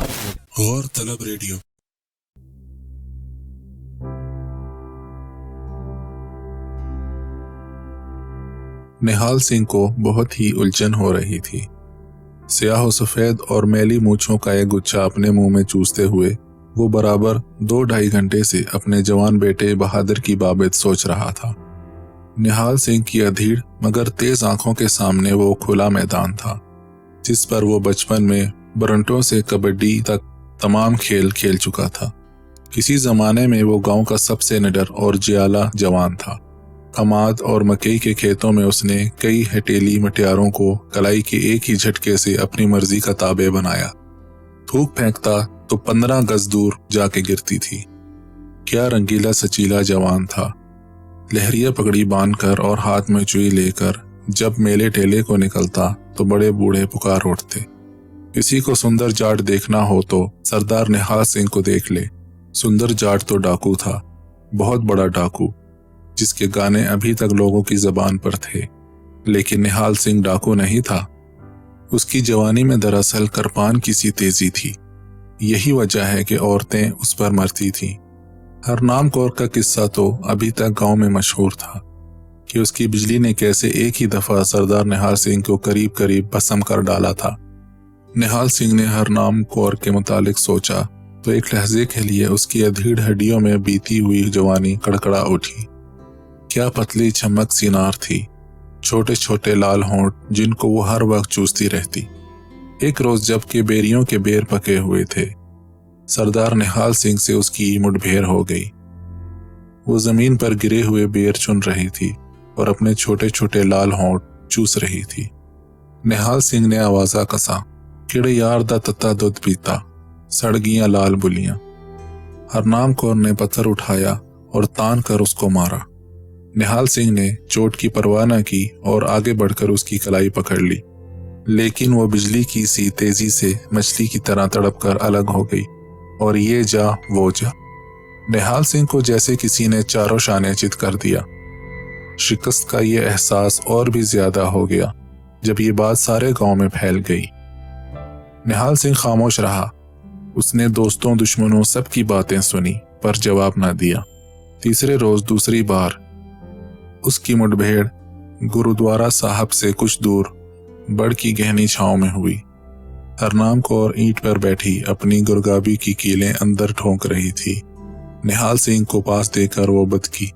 गौर तलब रेडियो। निहाल सिंह को बहुत ही उलझन हो रही थी। स्याह सफेद और मैली मूंछों का एक गुच्छा अपने मुंह में चूसते हुए वो बराबर 2-2.5 घंटे से अपने जवान बेटे बहादुर की बाबत सोच रहा था। निहाल सिंह की अधीर मगर तेज आंखों के सामने वो खुला मैदान था, जिस पर वो बचपन में बरंटों से कबड्डी तक तमाम खेल खेल चुका था। किसी जमाने में वो गांव का सबसे निडर और जियाला जवान था। कमाद और मकई के खेतों में उसने कई हथेली मटियारों को कलाई के एक ही झटके से अपनी मर्जी का ताबे बनाया। थूक फेंकता तो 15 गज दूर जाके गिरती थी। क्या रंगीला सचीला जवान था। लहरिया पगड़ी बांधकर और हाथ में चुई लेकर जब मेले टेले को निकलता तो बड़े बूढ़े पुकार उठते। किसी को सुंदर जाट देखना हो तो सरदार निहाल सिंह को देख ले। सुंदर जाट तो डाकू था, बहुत बड़ा डाकू, जिसके गाने अभी तक लोगों की जबान पर थे। लेकिन निहाल सिंह डाकू नहीं था। उसकी जवानी में दरअसल करपान की सी तेजी थी। यही वजह है कि औरतें उस पर मरती थीं। हरनाम कौर का किस्सा तो अभी तक गांव में मशहूर था कि उसकी बिजली ने कैसे एक ही दफा सरदार निहाल सिंह को करीब करीब भस्म कर डाला था। निहाल सिंह ने हरनाम कौर के मुतालिक सोचा तो एक लहजे के लिए उसकी अधीड़ हड्डियों में बीती हुई जवानी कड़कड़ा उठी। क्या पतली चमक सीनार थी, छोटे छोटे लाल होंठ जिनको वो हर वक्त चूसती रहती। एक रोज जबकि बेरियों के बेर पके हुए थे, सरदार निहाल सिंह से उसकी मुठभेड़ हो गई। वो जमीन पर गिरे हुए बेर चुन रही थी और अपने छोटे छोटे लाल होंठ चूस रही थी। निहाल सिंह ने आवाजा कसा, किड़े यार दा तत्ता दूध पीता, सड़ गियां लाल बुलियां। हरनाम कौर ने पत्थर उठाया और तान कर उसको मारा। निहाल सिंह ने चोट की परवाह न की और आगे बढ़कर उसकी कलाई पकड़ ली, लेकिन वो बिजली की सी तेजी से मछली की तरह तड़पकर अलग हो गई और ये जा वो जा। निहाल सिंह को जैसे किसी ने चारों शाने चित कर दिया। शिकस्त का ये एहसास और भी ज्यादा हो गया जब ये बात सारे गांव में फैल गई। निहाल सिंह खामोश रहा। उसने दोस्तों दुश्मनों सबकी बातें सुनी पर जवाब न दिया। तीसरे रोज दूसरी बार उसकी मुठभेड़ गुरुद्वारा साहब से कुछ दूर बड़ की गहनी छांव में हुई। हरनाम कौर ईंट पर बैठी अपनी गुरगाबी की कीलें अंदर ठोंक रही थी। निहाल सिंह को पास देकर वो बदकी,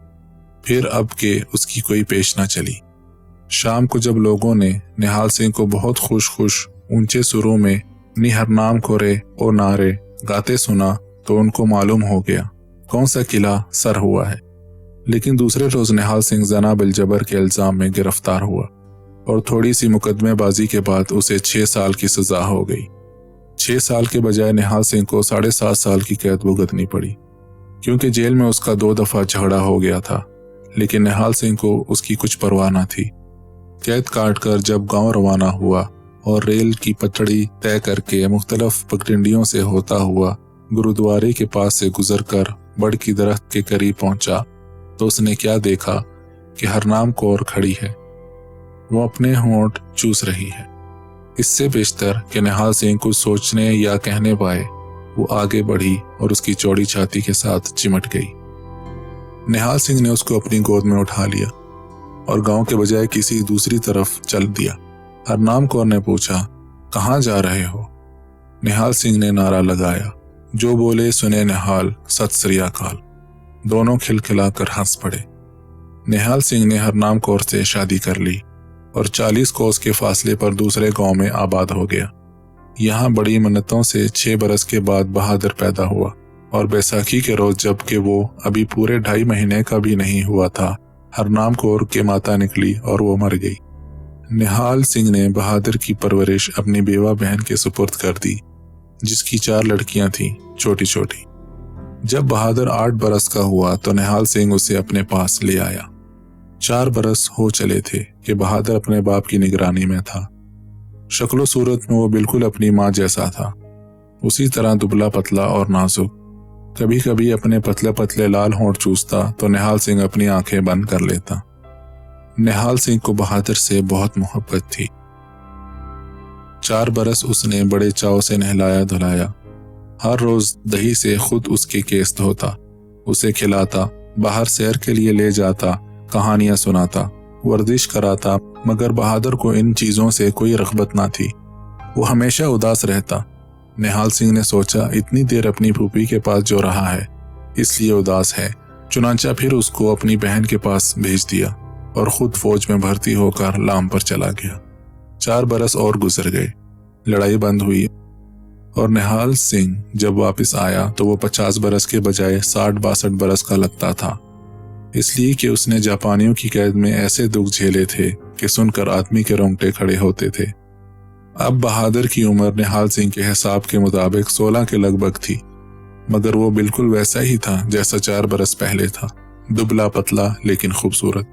फिर अब के उसकी कोई पेश न चली। शाम को जब लोगों ने निहाल सिंह को बहुत खुश ऊंचे सुरों में नी हरनाम खोरे और नारे गाते सुना तो उनको मालूम हो गया कौन सा किला सर हुआ है। लेकिन दूसरे रोज निहाल सिंह जना बिलजबर के इल्जाम में गिरफ्तार हुआ और थोड़ी सी मुकदमेबाजी के बाद उसे 6 साल की सजा हो गई। 6 साल के बजाय निहाल सिंह को 7.5 साल की कैद भुगतनी पड़ी, क्योंकि जेल में उसका 2 दफा झगड़ा हो गया था। लेकिन निहाल सिंह को उसकी कुछ परवाह न थी। कैद काट कर जब गांव रवाना हुआ और रेल की पटड़ी तय करके मुख्तलिफ पगडंडियों से होता हुआ गुरुद्वारे के पास से गुजरकर बड़ की दरख्त के करीब पहुंचा तो उसने क्या देखा कि हरनाम कौर खड़ी है। वो अपने होंठ चूस रही है। इससे बेशतर कि निहाल सिंह कुछ सोचने या कहने पाए, वो आगे बढ़ी और उसकी चौड़ी छाती के साथ चिमट गई। निहाल सिंह ने उसको अपनी गोद में उठा लिया और गांव के बजाय किसी दूसरी तरफ चल दिया। हरनाम कौर ने पूछा, कहाँ जा रहे हो? निहाल सिंह ने नारा लगाया, जो बोले सुने निहाल, सत श्री अकाल। दोनों खिलखिलाकर हंस पड़े। निहाल सिंह ने हरनाम कौर से शादी कर ली और 40 कोस के फासले पर दूसरे गांव में आबाद हो गया। यहाँ बड़ी मन्नतों से 6 बरस के बाद बहादुर पैदा हुआ और बैसाखी के रोज जबकि वो अभी पूरे 2.5 महीने का भी नहीं हुआ था, हरनाम कौर के माता निकली और वो मर गई। निहाल सिंह ने बहादुर की परवरिश अपनी बेवा बहन के सुपुर्द कर दी, जिसकी 4 लड़कियां थीं, छोटी छोटी। जब बहादुर 8 बरस का हुआ तो निहाल सिंह उसे अपने पास ले आया। 4 बरस हो चले थे कि बहादुर अपने बाप की निगरानी में था। शक्लो सूरत में वो बिल्कुल अपनी माँ जैसा था, उसी तरह दुबला पतला और नाजुक। कभी कभी अपने पतले पतले लाल होंठ चूसता तो निहाल सिंह अपनी आंखें बंद कर लेता। निहाल सिंह को बहादुर से बहुत मोहब्बत थी। 4 बरस उसने बड़े चाव से नहलाया धुलाया हर रोज दही से खुद उसके केस धोता, उसे खिलाता, बाहर सैर के लिए ले जाता, कहानियां सुनाता, वर्जिश कराता, मगर बहादुर को इन चीजों से कोई रग़बत ना थी। वो हमेशा उदास रहता। निहाल सिंह ने सोचा इतनी देर अपनी फूफी के पास जो रहा है इसलिए उदास है। चुनांचा फिर उसको अपनी बहन के पास भेज दिया और खुद फौज में भर्ती होकर लाम पर चला गया। 4 बरस और गुजर गए। लड़ाई बंद हुई और निहाल सिंह जब वापस आया तो वो 50 बरस के बजाय 60-62 बरस का लगता था, इसलिए कि उसने जापानियों की कैद में ऐसे दुख झेले थे कि सुनकर आदमी के रोंगटे खड़े होते थे। अब बहादुर की उम्र निहाल सिंह के हिसाब के मुताबिक 16 के लगभग थी, मगर वो बिल्कुल वैसा ही था जैसा 4 बरस पहले था, दुबला पतला लेकिन खूबसूरत।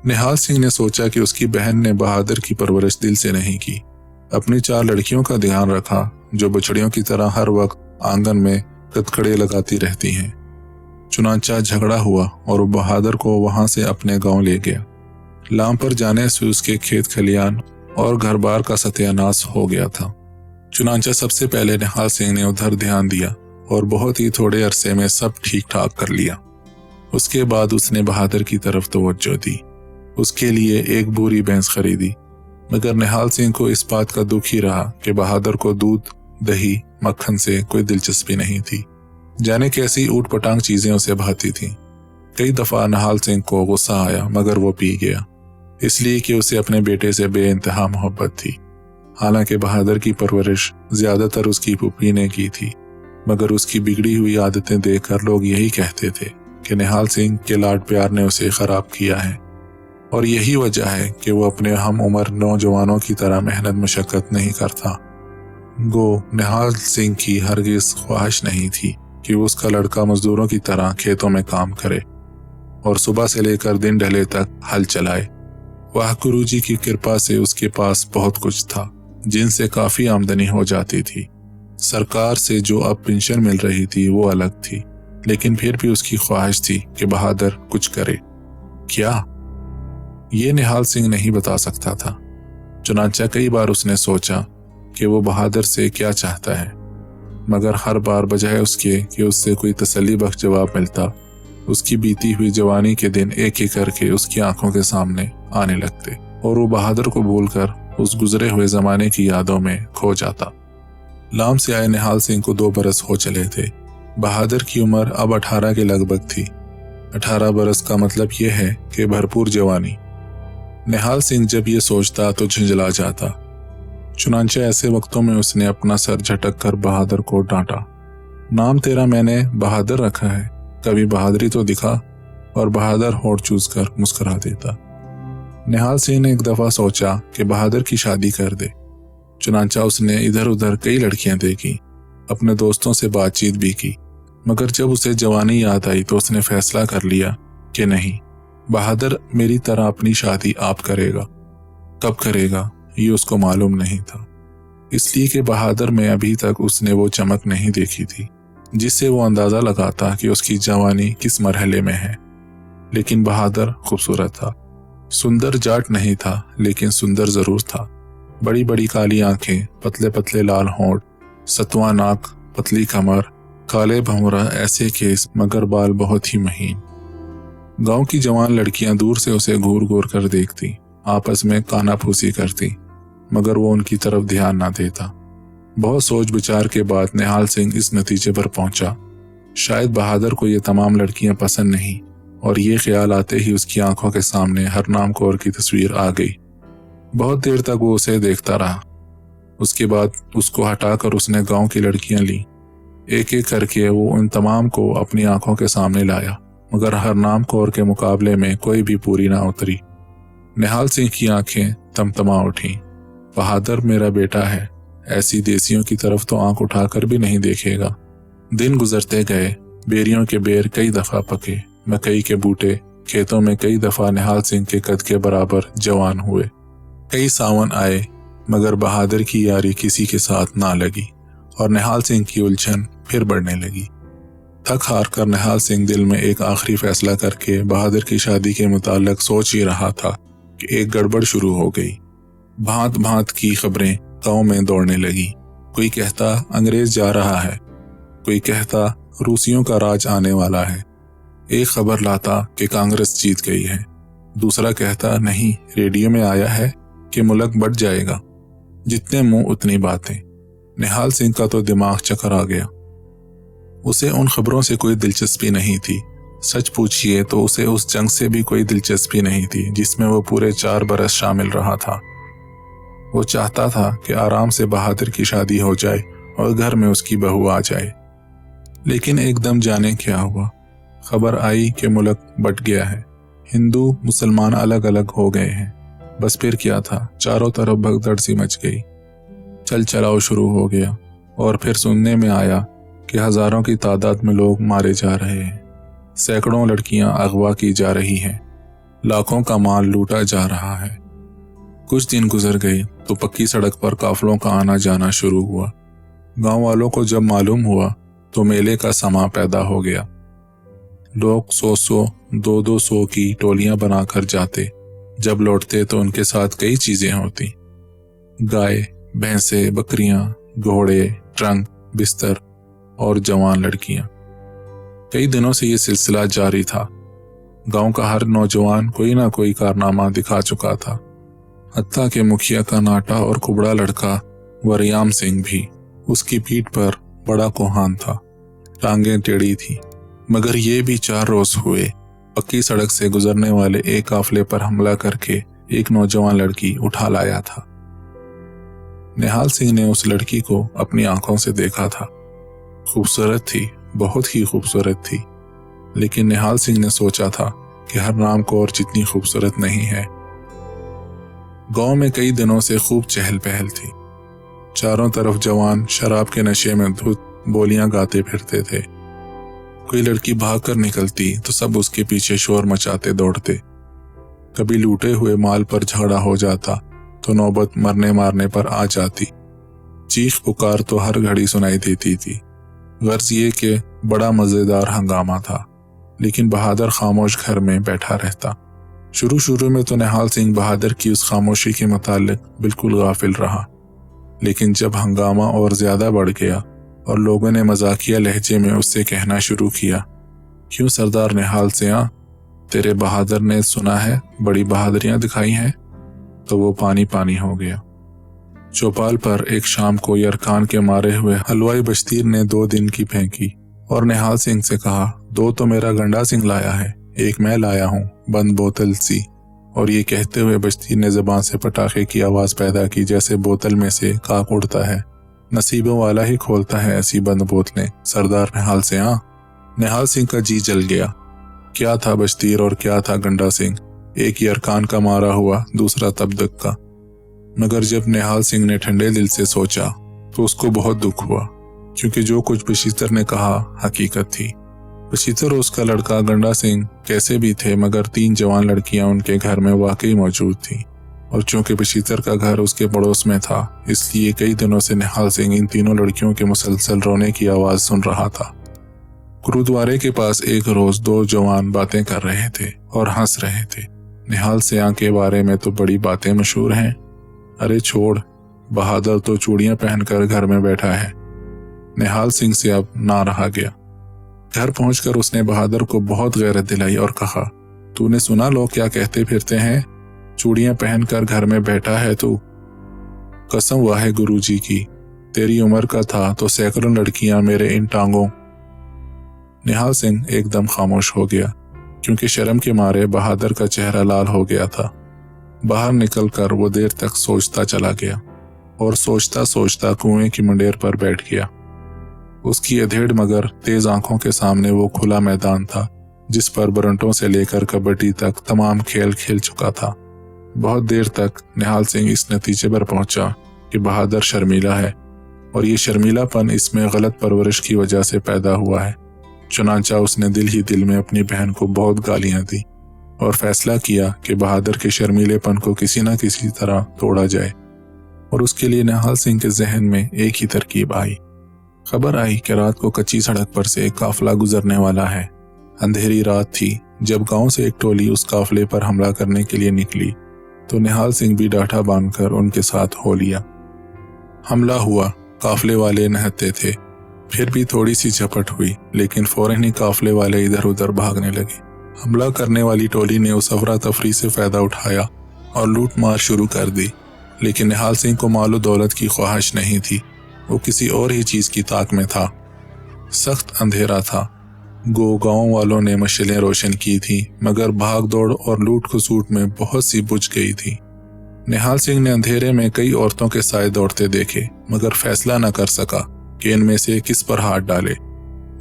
निहाल सिंह ने सोचा कि उसकी बहन ने बहादुर की परवरिश दिल से नहीं की। अपनी 4 लड़कियों का ध्यान रखा जो बछड़ियों की तरह हर वक्त आंगन में कतकड़े लगाती रहती हैं। चुनांचा झगड़ा हुआ और वो बहादुर को वहां से अपने गांव ले गया। लाम पर जाने से उसके खेत खलियान और घर बार का सत्यानाश हो गया था। चुनांचा सबसे पहले निहाल सिंह ने उधर ध्यान दिया और बहुत ही थोड़े अरसे में सब ठीक ठाक कर लिया। उसके बाद उसने बहादुर की तरफ तवज्जो दी, उसके लिए एक बूरी भैंस खरीदी, मगर निहाल सिंह को इस बात का दुख ही रहा कि बहादुर को दूध, दही, मक्खन से कोई दिलचस्पी नहीं थी। जाने कैसी ऊट-पटांग चीजें उसे भाती थीं। कई दफा निहाल सिंह को गुस्सा आया मगर वो पी गया, इसलिए कि उसे अपने बेटे से बेइंतहा मोहब्बत थी। हालांकि बहादुर की परवरिश ज्यादातर उसकी फूफी ने की थी, मगर उसकी बिगड़ी हुई आदतें देखकर लोग यही कहते थे कि निहाल सिंह के लाड प्यार ने उसे खराब किया है, और यही वजह है कि वो अपने हम उम्र नौजवानों की तरह मेहनत मशक्कत नहीं करता। गो निहाल सिंह की हरगिज ख्वाहिश नहीं थी कि उसका लड़का मजदूरों की तरह खेतों में काम करे और सुबह से लेकर दिन ढले तक हल चलाए। वाह गुरुजी की कृपा से उसके पास बहुत कुछ था, जिनसे काफी आमदनी हो जाती थी। सरकार से जो अब पेंशन मिल रही थी वो अलग थी, लेकिन फिर भी उसकी ख्वाहिश थी कि बहादुर कुछ करे। क्या? ये निहाल सिंह नहीं बता सकता था। चुनांचा कई बार उसने सोचा कि वो बहादुर से क्या चाहता है, मगर हर बार बजाय उसके कि उससे कोई तसल्ली बख्श जवाब मिलता, उसकी बीती हुई जवानी के दिन एक एक करके उसकी आंखों के सामने आने लगते और वो बहादुर को भूलकर उस गुजरे हुए जमाने की यादों में खो जाता। लाम से आए निहाल सिंह को 2 बरस हो चले थे। बहादुर की उम्र अब 18 के लगभग थी। 18 बरस का मतलब यह है कि भरपूर जवानी। निहाल सिंह जब ये सोचता तो झुंझला जाता। चुनांचे ऐसे वक्तों में उसने अपना सर झटक कर बहादुर को डांटा। नाम तेरा मैंने बहादुर रखा है, कभी बहादुरी तो दिखा, और बहादुर होठ चूस कर मुस्कुरा देता। निहाल सिंह ने एक दफा सोचा कि बहादुर की शादी कर दे। चुनांचा उसने इधर उधर कई लड़कियां देखी, अपने दोस्तों से बातचीत भी की, मगर जब उसे जवानी याद आई तो उसने फैसला कर लिया कि नहीं, बहादुर मेरी तरह अपनी शादी आप करेगा। कब करेगा ये उसको मालूम नहीं था, इसलिए कि बहादुर में अभी तक उसने वो चमक नहीं देखी थी जिससे वो अंदाजा लगाता कि उसकी जवानी किस मरहले में है। लेकिन बहादुर खूबसूरत था। सुंदर जाट नहीं था, लेकिन सुंदर जरूर था। बड़ी बड़ी काली आंखें, पतले पतले लाल होंठ, सतवा नाक, पतली कमर, काले भंवरा ऐसे केस, मगर बाल बहुत ही महीन। गांव की जवान लड़कियां दूर से उसे घूर घूर कर देखती, आपस में कानाफूसी करती, मगर वो उनकी तरफ ध्यान ना देता। बहुत सोच विचार के बाद निहाल सिंह इस नतीजे पर पहुंचा, शायद बहादुर को ये तमाम लड़कियां पसंद नहीं, और ये ख्याल आते ही उसकी आंखों के सामने हरनाम कौर की तस्वीर आ गई। बहुत देर तक वो उसे देखता रहा। उसके बाद उसको हटाकर उसने गांव की लड़कियां ली। एक एक करके वो उन तमाम को अपनी आंखों के सामने लाया, मगर हरनाम कौर के मुकाबले में कोई भी पूरी ना उतरी। निहाल सिंह की आंखें तमतमा उठी। बहादुर मेरा बेटा है, ऐसी देसियों की तरफ तो आंख उठाकर भी नहीं देखेगा। दिन गुजरते गए। बेरियों के बेर कई दफा पके, मकई के बूटे खेतों में कई दफा निहाल सिंह के कद के बराबर जवान हुए। कई सावन आए, मगर बहादुर की यारी किसी के साथ ना लगी और निहाल सिंह की उलझन फिर बढ़ने लगी। थक हार कर निहाल सिंह दिल में एक आखिरी फैसला करके बहादुर की शादी के मुताल्लिक सोच ही रहा था कि एक गड़बड़ शुरू हो गई। भांत भांत की खबरें गांव में दौड़ने लगी। कोई कहता अंग्रेज जा रहा है, कोई कहता रूसियों का राज आने वाला है। एक खबर लाता कि कांग्रेस जीत गई है, दूसरा कहता नहीं, रेडियो में आया है कि मुल्क बट जाएगा। जितने मुंह उतनी बातें। निहाल सिंह का तो दिमाग चक्कर आ गया। उसे उन खबरों से कोई दिलचस्पी नहीं थी। सच पूछिए तो उसे उस जंग से भी कोई दिलचस्पी नहीं थी जिसमें वो पूरे 4 बरस शामिल रहा था। वो चाहता था कि आराम से बहादुर की शादी हो जाए और घर में उसकी बहू आ जाए। लेकिन एकदम जाने क्या हुआ, खबर आई कि मुल्क बट गया है, हिंदू मुसलमान अलग अलग हो गए हैं। बस फिर क्या था, चारों तरफ भगदड़ सी मच गई। चल चलाओ शुरू हो गया और फिर सुनने में आया कि हजारों की तादाद में लोग मारे जा रहे हैं, सैकड़ों लड़कियां अगवा की जा रही हैं, लाखों का माल लूटा जा रहा है। कुछ दिन गुजर गए तो पक्की सड़क पर काफलों का आना जाना शुरू हुआ। गांव वालों को जब मालूम हुआ तो मेले का समा पैदा हो गया। लोग 100-100, 200-200 की टोलियां बनाकर जाते। जब लौटते तो उनके साथ कई चीजें होती, गाय, भैंसे, बकरियां, घोड़े, ट्रंक, बिस्तर और जवान लड़कियां। कई दिनों से ये सिलसिला जारी था। गांव का हर नौजवान कोई ना कोई कारनामा दिखा चुका था। हत्ता के मुखिया का नाटा और कुबड़ा लड़का वरयाम सिंह भी। उसकी पीठ पर बड़ा कोहान था, टांगें टेढ़ी थी। मगर ये भी 4 रोज हुए। पक्की सड़क से गुजरने वाले एक काफले पर हमला करके एक नौजवान लड़की उठा लाया था। निहाल सिंह ने उस लड़की को अपनी आंखों से देखा था। खूबसूरत थी, बहुत ही खूबसूरत थी। लेकिन निहाल सिंह ने सोचा था कि हर नाम को और जितनी खूबसूरत नहीं है। गांव में कई दिनों से खूब चहल पहल थी। चारों तरफ जवान शराब के नशे में धुत बोलियां गाते फिरते थे। कोई लड़की भागकर निकलती तो सब उसके पीछे शोर मचाते दौड़ते। कभी लूटे हुए माल पर झगड़ा हो जाता तो नौबत मरने मारने पर आ जाती। चीख पुकार तो हर घड़ी सुनाई देती थी। गर्ज ये कि बड़ा मजेदार हंगामा था, लेकिन बहादुर खामोश घर में बैठा रहता। शुरू में तो निहाल सिंह बहादुर की उस खामोशी के मुतालिक बिल्कुल गाफिल रहा। लेकिन जब हंगामा और ज्यादा बढ़ गया और लोगों ने मजाकिया लहजे में उससे कहना शुरू किया, क्यों सरदार निहाल सिंह, तेरे बहादुर ने सुना है बड़ी बहादुरियां दिखाई हैं, तो वो पानी पानी हो गया। चौपाल पर एक शाम को यरखान के मारे हुए हलवाई बश्तीर ने 2 दिन की फेंकी और निहाल सिंह से कहा, 2 तो मेरा गंडा सिंह लाया है, 1 मैं लाया हूँ, बंद बोतल सी। और ये कहते हुए बश्तीर ने जबान से पटाखे की आवाज पैदा की, जैसे बोतल में से काक उड़ता है। नसीबों वाला ही खोलता है ऐसी बंद बोतलें, सरदार निहाल सिंह। निहाल सिंह का जी जल गया। क्या था बश्तीर और क्या था गंडा सिंह, एक यरखान का मारा हुआ, दूसरा तबदक का। मगर जब निहाल सिंह ने ठंडे दिल से सोचा तो उसको बहुत दुख हुआ, क्योंकि जो कुछ बशीतर ने कहा हकीकत थी। बशीतर उसका लड़का गंडा सिंह कैसे भी थे, मगर 3 जवान लड़कियां उनके घर में वाकई मौजूद थीं। और चूंकि बशीतर का घर उसके पड़ोस में था, इसलिए कई दिनों से निहाल सिंह इन तीनों लड़कियों के मुसलसल रोने की आवाज सुन रहा था। गुरुद्वारे के पास एक रोज 2 जवान बातें कर रहे थे और हंस रहे थे। निहाल सिंह के बारे में तो बड़ी बातें मशहूर हैं। अरे छोड़, बहादुर तो चूड़ियां पहनकर घर में बैठा है। निहाल सिंह से अब ना रहा गया। घर पहुंचकर उसने बहादुर को बहुत गैरत दिलाई और कहा, तूने सुना लोग क्या कहते फिरते हैं, चूड़ियां पहनकर घर में बैठा है तू? कसम वाहे गुरुजी की, तेरी उम्र का था तो सैकड़ों लड़कियां मेरे इन टांगों। निहाल सिंह एकदम खामोश हो गया, क्योंकि शर्म के मारे बहादुर का चेहरा लाल हो गया था। बाहर निकलकर वो देर तक सोचता चला गया और सोचता सोचता कुएं की मुंडेर पर बैठ गया। उसकी अधेड़ मगर तेज आंखों के सामने वो खुला मैदान था, जिस पर बरंटों से लेकर कबड्डी तक तमाम खेल खेल चुका था। बहुत देर तक निहाल सिंह इस नतीजे पर पहुंचा कि बहादुर शर्मीला है और ये शर्मीलापन इसमें गलत परवरिश की वजह से पैदा हुआ है। चुनांचा उसने दिल ही दिल में अपनी बहन को बहुत गालियां दी और फैसला किया कि बहादुर के शर्मीलेपन को किसी न किसी तरह तोड़ा जाए। और उसके लिए निहाल सिंह के जहन में एक ही तरकीब आई। खबर आई कि रात को कच्ची सड़क पर से एक काफिला गुजरने वाला है। अंधेरी रात थी जब गांव से एक टोली उस काफिले पर हमला करने के लिए निकली, तो निहाल सिंह भी डाठा बांधकर उनके साथ हो लिया। हमला हुआ काफले वाले नहते थे। फिर भी थोड़ी सी झपट हुई, लेकिन फौरन ही काफले वाले इधर उधर भागने लगे। हमला करने वाली टोली ने उस अफरा तफरी से फायदा उठाया और लूट मार शुरू कर दी। लेकिन निहाल सिंह को मालो दौलत की ख्वाहिश नहीं थी, वो किसी और ही चीज की ताक में था। सख्त अंधेरा था। गांव वालों ने मशालें रोशन की थी, मगर भाग दौड़ और लूट खसूट में बहुत सी बुझ गई थी। निहाल सिंह ने अंधेरे में कई औरतों के साए दौड़ते देखे, मगर फैसला न कर सका कि इनमें से किस पर हाथ डाले।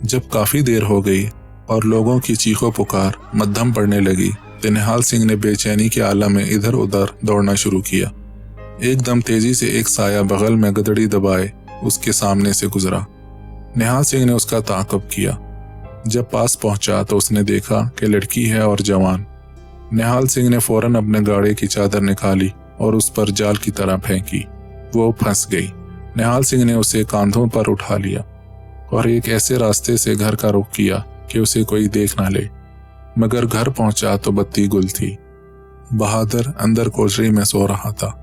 जब काफी देर हो गई और लोगों की चीखों पुकार मध्यम पड़ने लगी, तो निहाल सिंह ने बेचैनी के आलम में इधर उधर दौड़ना शुरू किया। एकदम तेजी से एक साया बगल में गदड़ी दबाए उसके सामने से गुजरा। निहाल सिंह ने उसका ताक़ुब किया। जब पास पहुंचा तो उसने देखा कि लड़की है और जवान। निहाल सिंह ने फौरन अपने गाड़े की चादर निकाली और उस पर जाल की तरह फेंकी। वो फंस गई। निहाल सिंह ने उसे कांधों पर उठा लिया और एक ऐसे रास्ते से घर का रुख किया कि उसे कोई देख ना ले। मगर घर पहुंचा तो बत्ती गुल थी। बहादुर अंदर कोठरी में सो रहा था।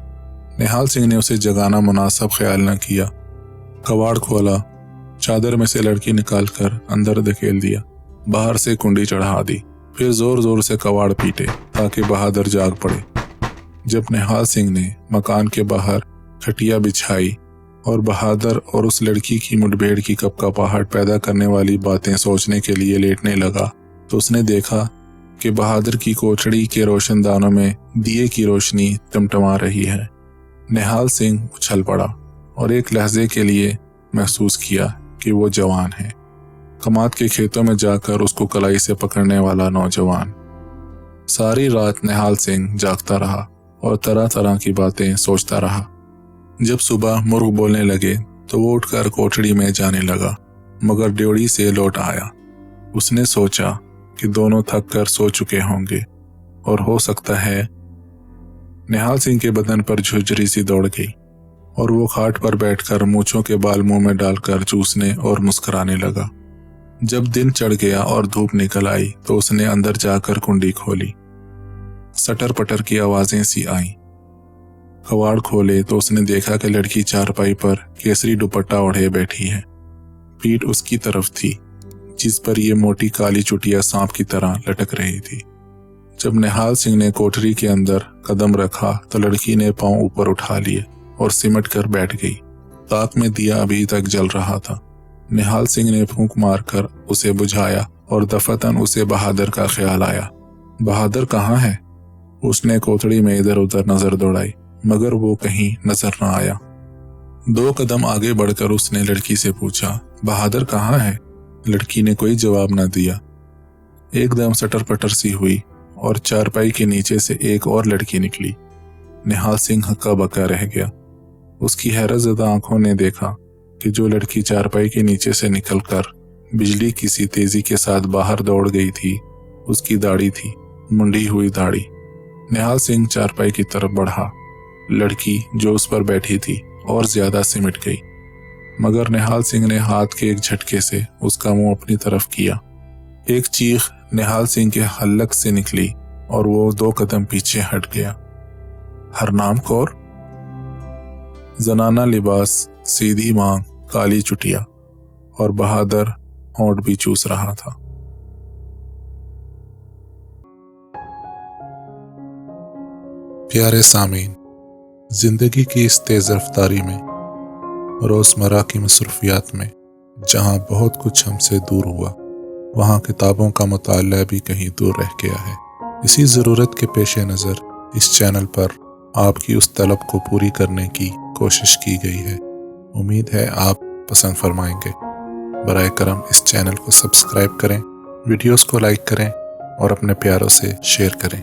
निहाल सिंह ने उसे जगाना मुनासिब ख्याल न किया। कबाड़ खोला, चादर में से लड़की निकालकर अंदर धकेल दिया, बाहर से कुंडी चढ़ा दी। फिर जोर जोर से कबाड़ पीटे ताकि बहादुर जाग पड़े। जब निहाल सिंह ने मकान के बाहर खटिया बिछाई और बहादुर और उस लड़की की मुठभेड़ की कपकपाहट पैदा करने वाली बातें सोचने के लिए लेटने लगा, तो उसने देखा कि बहादुर की कोठड़ी के रोशनदानों में दिए की रोशनी टिमटिमा रही है। निहाल सिंह उछल पड़ा और एक लहजे के लिए महसूस किया कि वो जवान है, कमात के खेतों में जाकर उसको कलाई से पकड़ने वाला नौजवान। सारी रात निहाल सिंह जागता रहा और तरह तरह की बातें सोचता रहा। जब सुबह मुर्ग बोलने लगे तो वो उठकर कोठड़ी में जाने लगा, मगर ड्योढ़ी से लौट आया। उसने सोचा कि दोनों थक कर सो चुके होंगे और हो सकता है। निहाल सिंह के बदन पर झुरझुरी सी दौड़ गई और वो खाट पर बैठकर मूंछों के बाल मुंह में डालकर चूसने और मुस्कुराने लगा। जब दिन चढ़ गया और धूप निकल आई तो उसने अंदर जाकर कुंडी खोली। सटर पटर की आवाजें सी आईं। कबाड़ खोले तो उसने देखा कि लड़की चारपाई पर केसरी दुपट्टा ओढ़े बैठी है। पीठ उसकी तरफ थी, जिस पर यह मोटी काली चुटिया सांप की तरह लटक रही थी। जब निहाल सिंह ने कोठरी के अंदर कदम रखा तो लड़की ने पांव ऊपर उठा लिए और सिमट कर बैठ गई। ताक में दिया अभी तक जल रहा था। निहाल सिंह ने फूंक मारकर उसे बुझाया और दफतन उसे बहादुर का ख्याल आया। बहादुर कहाँ है? उसने कोठड़ी में इधर उधर नजर दौड़ाई, मगर वो कहीं नजर न आया। 2 कदम आगे बढ़कर उसने लड़की से पूछा, बहादुर कहाँ है? लड़की ने कोई जवाब न दिया। एकदम सटर पटर सी हुई और चारपाई के नीचे से एक और लड़की निकली। निहाल सिंह हक्का बक्का रह गया। उसकी हैरतज़दा आंखों ने देखा कि जो लड़की चारपाई के नीचे से निकलकर बिजली की सी तेजी के साथ बाहर दौड़ गई थी, उसकी दाढ़ी थी, मुंडी हुई दाढ़ी। निहाल सिंह चारपाई की तरफ बढ़ा। लड़की जो उस पर बैठी थी और ज्यादा सिमट गई, मगर निहाल सिंह ने हाथ के एक झटके से उसका मुंह अपनी तरफ किया। एक चीख निहाल सिंह के हल्क से निकली और वो 2 कदम पीछे हट गया। हरनाम कौर, जनाना लिबास, सीधी मांग, काली चुटिया और बहादुर होंठ भी चूस रहा था। प्यारे सामीन, जिंदगी की इस तेज रफ्तारी में, रोजमर्रा की मसरूफियात में, जहां बहुत कुछ हमसे दूर हुआ, वहां किताबों का मुताला भी कहीं दूर रह गया है। इसी ज़रूरत के पेश नज़र इस चैनल पर आपकी उस तलब को पूरी करने की कोशिश की गई है। उम्मीद है आप पसंद फरमाएंगे। बराए करम इस चैनल को सब्सक्राइब करें, वीडियोस को लाइक करें और अपने प्यारों से शेयर करें।